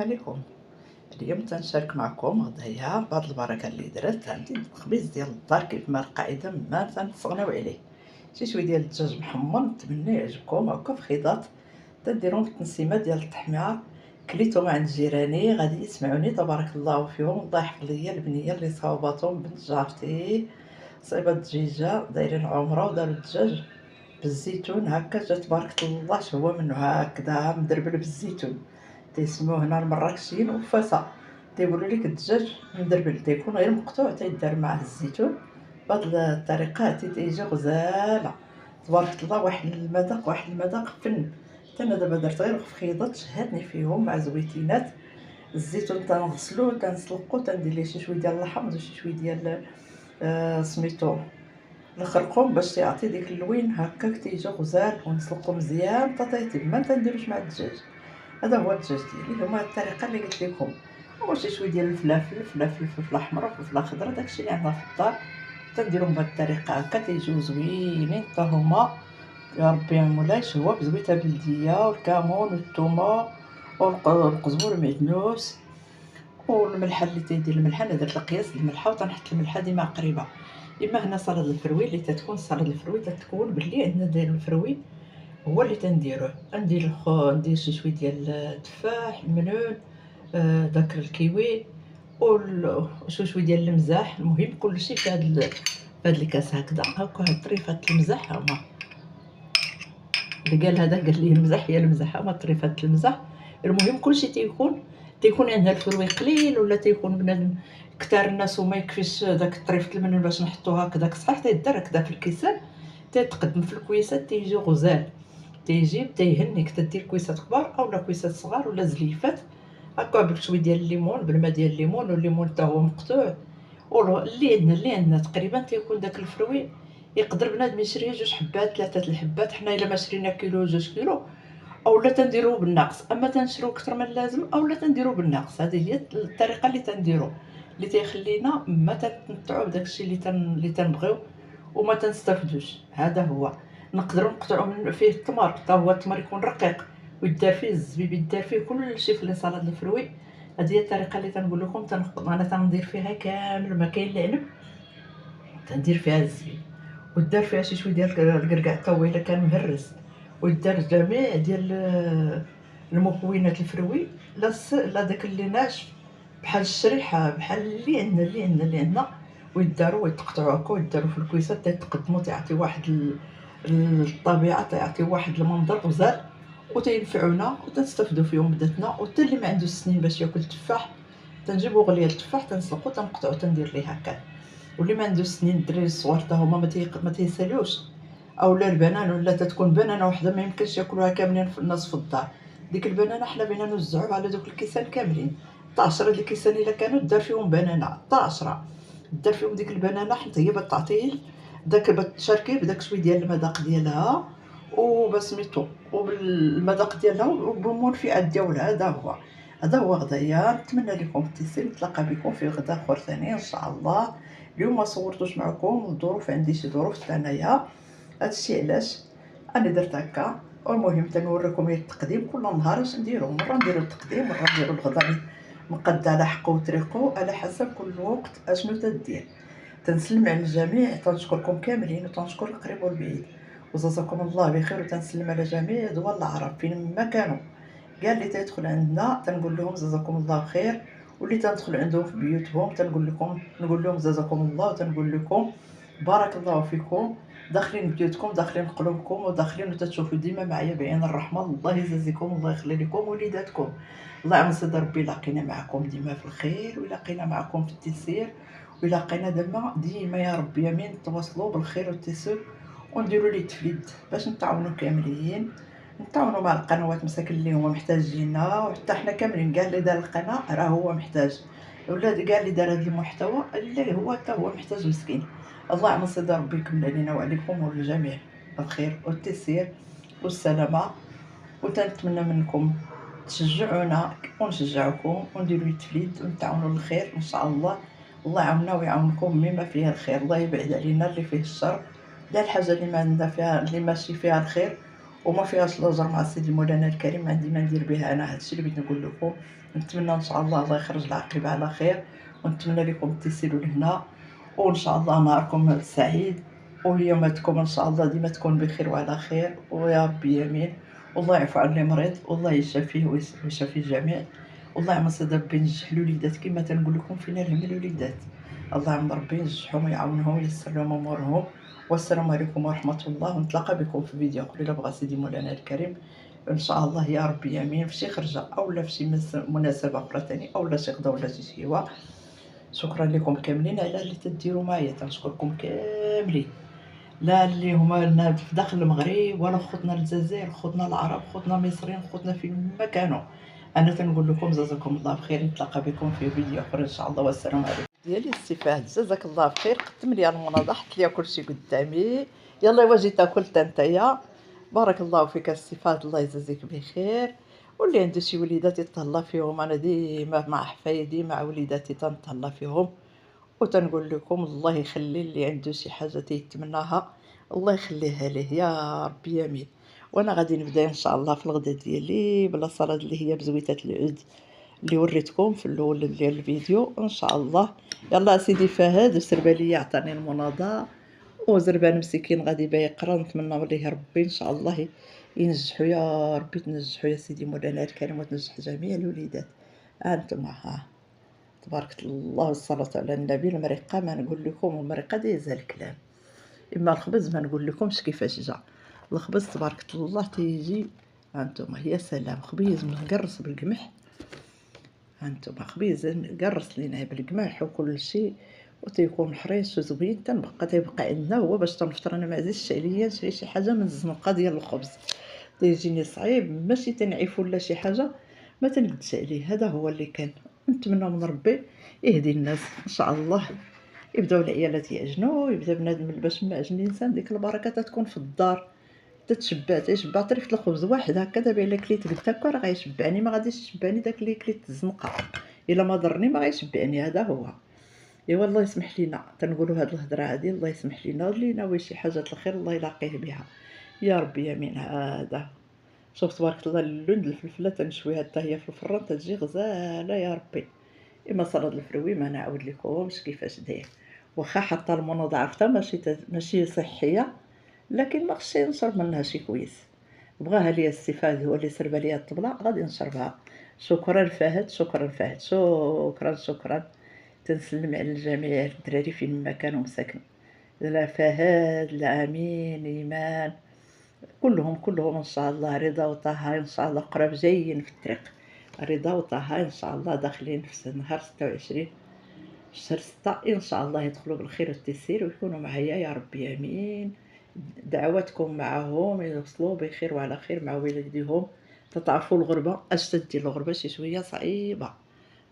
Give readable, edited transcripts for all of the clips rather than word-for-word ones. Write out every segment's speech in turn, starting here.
عليكم. اليوم تنشارك معكم غدايا بهاد البركة اللي درت عندي الخبيز ديال الدار كيف ما القاعدة ما تنستغناو عليه. شوية ديال الدجاج محمر نتمنى يعجبكم هكا في خياط، تنديرهم في التنسيمة ديال التحمير. كليتهم عند جيراني غادي يسمعوني تبارك الله فيهم، الله يحفظ ليا البنية اللي صاوباتهم بنت جارتي صايبة الدجيجة دايرين عمرة وداروا الدجاج بالزيتون هكا، جا تبارك الله شهوة منه هكذا مدربل بالزيتون. تيسموه هنا المراكشيين وفاسا، تيقولوا لك الدجاج مدربل تيكون غير مقطوع تيدار معاه الزيتون. بهاد الطريقه تيجي غزاله تبارك الله، واحد المذاق فن. حتى انا دابا درت غير في خيضات شهاتني فيهم مع زويتينات. الزيتون تنغسلو تنسلقو تندير ليه شويه ديال الحمض وشي شويه ديال سميتو الخرقوم باش تيعطي ديك اللوين هكاك تيجي غزال، ونسلقو مزيان حتى تيطيب، ما تنديروش مع الدجاج. هذا هو الدجاج ديالي، هما الطريقه اللي قلت لكم. وشي شويه ديال الفلفل احمر وفلفله خضراء، داكشي اللي عندنا في الدار تنديرهم بهذه الطريقه هكا تيجيو زوينين حتى هما. يا ربي يا مولاي شهوه بزويته بلديه والكمون والثومه والقزبر المعدنوس والملحه. اللي تيدير الملحه انا درت القياس الملحه وتنحط الملحه ديما قريبه. اما هنا صلاد الفروي اللي تتكون صلاد الفروي تتكون باللي عندنا داير الفروي هو اللي تنديروه. ندير شي شويه ديال التفاح المنون، داك الكيوي شويه ديال المزاح. المهم كلشي في هاد الكاس هكذا هاكا. هاد طريفات المزاح هما اللي قال هذا، قال لي المزاح هي المزاح، هما طريفات المزاح. المهم كلشي تيكون عندها الفروي قليل، ولا تيكون بنادم كثار الناس وما يكفيش داك طريفه المنون باش نحطو هكذاك صحيح تيدار هكذا في الكيسان، تيتقدم في الكويسات تيجي غزال. تيجيب تيهنيك تدير كويسات كبار اولا كويسات صغار ولا زليفات هكا بشويه ديال الليمون، بالماء ديال الليمون، والليمون حتى هو مقطوع. اللي عندنا تقريبا تيكون داك الفروي يقدر بنادم يشريه 2 حبات 3 الحبات. حنا الا ما شرينا كيلو 2 كيلو اولا تنديروه بالناقص، اما تنشرو اكثر من اللازم اولا تنديروه بالناقص. هذه هي الطريقه اللي تنديرو، اللي تيخلينا ما تنتمتعوا بداكشي اللي تنبغيو وما تنستافدوش. هذا هو. نقدروا نقطعوا من فيه التمر حتى هو التمر يكون رقيق ويدار فيه الزبيب، يدار فيه كلشي في صلاد الفروي. هذه هي الطريقه اللي تنقول لكم. انا تندير فيها كامل، ما كاين العنب تندير فيها الزبيب، ودار فيها شي شويه ديال الكركاع حتى هو الا كان مهرس، ودار جميع ديال المكونات الفروي. لا داك اللي ناشف بحال الشريحه بحال اللي عندنا ويداروا ويتقطعوا هكا ويداروا في الكويسات تيتقدموا، تيعطي واحد الطبيعه، تيعطي واحد المنظر غزال وتينفعونا وتنستافدوا فيهم بداتنا. وحتى اللي ما عنده السنين باش ياكل التفاح تنجيبوا غليه التفاح تنسلقو تنقطعو تندير ليه هكا. واللي ما عنده السنين الدراري الصغار حتى هما ما تيسالوش، اولا البنان ولا تتكون بنانه وحده ما يمكنش ياكلوها كاملين في الناس في الدار. ديك البنانه حنا بينا نوزعوها على دوك الكيسان كاملين، حتى 10 ديال الكيسان الا كانوا دار فيهم بنانه حتى 10 دار فيهم ديك البنانه، حتى هي بتعطي داك بتشاركي بداك شويه ديال المذاق ديالها وبسميتو وبالمذاق ديالها وبالمنفعات ديالها. هذا هو غدايا. نتمنى لكم التيسير، نتلاقى بكم في غدا اخر ثاني ان شاء الله. اليوم ما صورتوش معكم الظروف، عندي شي ظروف ثانيه، هادشي علاش انا درت هكا. والمهم تنوريكم غير التقديم كل نهار اش نديرو، مره نديرو التقديم مره نديرو الغدا مقاد على حقه وطريقه على حسب كل وقت اشنو تدير. تنسلم على الجميع، تنشكركم كاملين وتنشكر القريب والبعيد، وجزاكم الله بخير. وتنسلم على جميع دول العرب فين ما كانوا، كاع اللي تيدخل عندنا تنقول لهم جزاكم الله بخير، واللي تندخل عندهم في بيوتهم نقول لهم جزاكم الله، وتنقول لكم بارك الله فيكم. داخلين بيوتكم داخلين قلوبكم وداخلين وتتشوفوا ديما معايا بعين الرحمه. الله يجازيكم، الله يخلي لكم وليداتكم. الله يعاون سيدي ربي لاقينا معكم ديما في الخير، ولاقينا معكم في التيسير، ولاقينا ديما يا ربي امين تواصلوا بالخير والتيسير، ونديروا لي تفليد باش نتعاونوا كاملين، نتعاونوا مع القنوات مساكن اللي هما محتاجيننا. وحتى حنا كاملين كاع اللي دار القناه راه هو محتاج، ولا كاع اللي دار هذا المحتوى اللي هو حتى هو محتاج مسكين. الله يعمل سيدي ربي يكمل علينا وعليكم وللجميع الخير والتيسير والسلامه. وتنتمنى منكم تشجعونا ونشجعكم ونديروا التفليد ونتعاونوا للخير ان شاء الله. الله يعاوننا ويعاونكم مما فيها الخير، الله يبعد علينا اللي فيه الشر، لا الحاجه اللي ما عندنا فيها اللي ماشي فيها الخير، وما فيهاش الأجر مع سيدي مولانا الكريم. عندي ما ندير بها أنا. هادشي اللي بغيت نقول لكم. نتمنى إن شاء الله يخرج العاقبة على خير، ونتمنى لكم تسيروا لهنا، وإن شاء الله نهاركم سعيد، ويوماتكم إن شاء الله ديما تكون بخير وعلى خير، ويا ربي يمين. والله يعفو على اللي مريض، والله يشافيه ويشافي الجميع. والله يعمر سيدي ربي ينجح الوليدات كما تنقول لكم. فينا الهم الوليدات. الله يعمر ربي ينجحهم ويعاونهم وييسر لهم امورهم. والسلام عليكم ورحمه الله، ونتلاقى بكم في فيديو اخر الا بغى سيدي مولانا الكريم ان شاء الله يا ربي يمين، في شي خرجه اولا في شي مناسبه اخرى ثاني، اولا شي غدا ولا شي شيوه. شكرا لكم كاملين على اللي تديروا معايا، تنشكركم كاملين، لا اللي هما في داخل المغرب ولا خوتنا الجزائر، خوتنا العرب، خوتنا المصريين، خوتنا فين ما كانوا. انا تنقول لكم جزاكم الله بخير. نتلاقى بكم في فيديو اخر ان شاء الله، والسلام عليكم. ديالي السي فهد جزاك الله بخير، قدم لي المناضه، حط لي كلشي قدامي. يلا واجي تاكل نتايا. بارك الله فيك السي فهد، الله يجازيك بخير. واللي عنده شي وليدات يتهلا فيهم، انا ديما مع حفايدي مع وليداتي تنتهلا فيهم. وتنقول لكم الله يخلي اللي عنده شي حاجه تيتمناها، الله يخليها ليه يا ربي يمين. وانا غادي نبدا ان شاء الله في الغدا ديالي بلا صلاه اللي هي بزويته العود اللي وريتكم في الاول ديال الفيديو ان شاء الله. يلا سيدي فهد السرباليه عطاني المناضه، وزربان مسكين غادي يقرا. نتمنى ليه ربي ان شاء الله ينجحوا يا ربي، تنجحوا يا سيدي مولانا الكريم، وتنجح جميع الوليدات. انتم ها تبارك الله والصلاة على النبي. المرقة ما نقول لكم، المرقة دايزة الكلام. إما الخبز ما نقول لكمش كيفاش جا الخبز، تبارك الله تيجي. هانتوما يا سلام، خبيز مقرص بالقمح. هانتوما خبيز قرص لينا بالقمح وكل شيء، وتيكون حريص وزوين. تيبقى عندنا هو باش تنفطر. انا ما عزيزش عليا نشري شي حاجه من الزنقه ديال الخبز، تيجيني صعيب ماشي تنعيف ولا شي حاجه ما تنقدش عليه. هذا هو اللي كان. نتمنى من ربي يهدي الناس ان شاء الله، يبداو العيالات يعجنوا، يبدا بنادم باش ما عجن الانسان ديك البركه تتكون في الدار. تيشبع طريفه الخبز واحد هكا. دابا الا كليت قلت هكا راه غيشبعني، ما غاديش يشبعني داك اللي كليت الزنقه. الا ما ضرني ما غيشبعني. هذا هو. ايوا الله يسمح لينا تنقولوا هاد الهضره هادي. الله يسمح لينا اللي ناوي شي حاجه الخير الله يلاقيه بها يا ربي يمين. هذا شوف تبارك الله اللون الفلفله تنشويها حتى هي في الفران تجي غزاله يا ربي. اما صلاد الفروي ما نعاود لكمش كيفاش داير. واخا حاطه المنوضه عرفتها ماشي صحيه، لكن ما خصني نشرب منها شي كويس. بغاها ليا السي فهد هو اللي سربها ليا الطبله، غادي نشربها. شكرا فهد، شكرا فهد، شكرا شكرا. تنسلم على الجميع الدراري فين ما كانوا مساكن، لا فهد لا امين ايمان، كلهم ان شاء الله. رضا وطه ان شاء الله قراب جايين في الطريق. رضا وطه ان شاء الله داخلين في نهار 26 شهر 6 ان شاء الله يدخلوا بالخير والتيسير ويكونوا معايا يا ربي امين. دعواتكم معهم يوصلوا بخير وعلى خير مع والديهم. تتعرفوا الغربه اش تدي الغربه شي شويه صعيبه.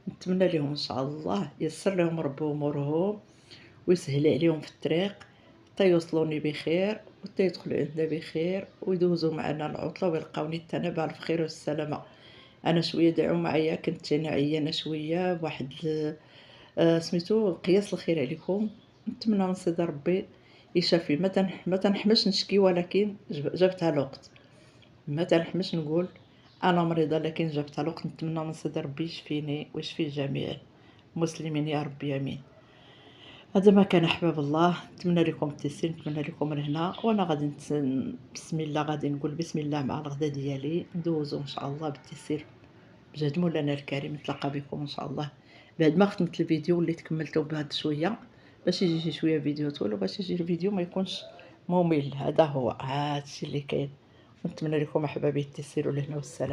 نتمنى لهم ان شاء الله يسر لهم ربي امورهم ويسهل عليهم في الطريق حتى يوصلوني بخير وحتى يدخلوا عندنا بخير ويدوزوا معنا العطله ويلقاوني حتى انا بالف خير والسلامه. انا شويه دعوا معايا، كنت انا عيانه شويه بواحد سميتو القياس. الخير عليكم. نتمنى من سيدي ربي يشافي. ما تنحمش نشكي، ولكن جابتها الوقت. ما تنحمش نقول انا مريضه، لكن جابتها الوقت. نتمنى من سيدي ربي يشفيني ويشفي الجميع المسلمين يا ربي امين. هذا ما كان احباب الله. نتمنى لكم التيسير، نتمنى لكم الهنا. وانا غادي بسم الله غادي نقول بسم الله مع الغدا ديالي، ندوزو ان شاء الله بالتيسير بجد مولانا الكريم. نتلاقى بكم ان شاء الله بعد ما ختمت الفيديو اللي تكملته بهذا شويه، باش يجي شي شويه فيديو طويل وباش يجي الفيديو ما يكونش ممل. هذا هو هادشي اللي كاين. نتمنى لكم احبابي التيسير والهنا والسلام.